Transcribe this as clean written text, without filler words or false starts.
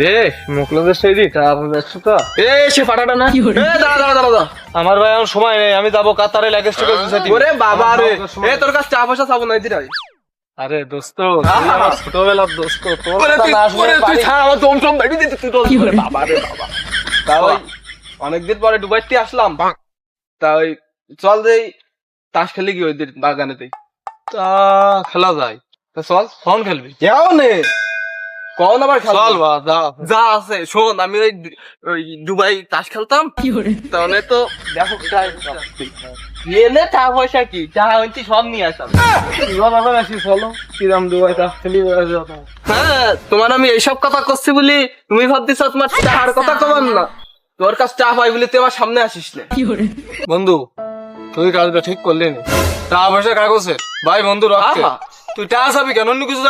রে মুখলোদের সেই দিক তো সে ফাটাটা না দাঁড়া আমার ভাই আমার সময় নেই, আমি যাবো কাতারে লাগেজ টাকা গুছাতে। ওরে বাবা রে, তোর কাছে চা পয়সা চাবো নাই দিরাই। আরে দোস্ত তুই আমার ছোটবেলার দোস্ত, তোর ওরে কথা না শুনে তুই ছাড়, আমার দম টম বেরিয়ে দিতে তুই তো। ওরে বাবা রে বাবা। তা ওই অনেকদিন পরে ডুবাইতে আসলাম, তা ওই চল যাই তাস খেলে কি ওই বাগানেতেই। তা খেলা যায়, তা চল। ফোন খেলবি? কেউ নে কখন আবার খেলবো? চল বা যা। যা আছে শোন, আমি ওই দুবাই তাস খেলতাম, তাহলে তো দেখো এনে টাকা পয়সা কি টাকা হইতে সব নিয়ে আসলাম। চলো কিরাম দুবাই তাস খেলি। হ্যাঁ, তোমার আমি এইসব কথা করছি বলি তুমি ভাবতেছ তোমার টাকার কথা কমান না। তোর কাছে চা পাই বলে তুই আমার সামনে আসিস না। বন্ধু তুই কাজটা ঠিক করলি না, টাকা পয়সা কাগজে ভাই বন্ধু রাখছে, আহা। তুই টাকা চাবি কেন, অন্য কিছু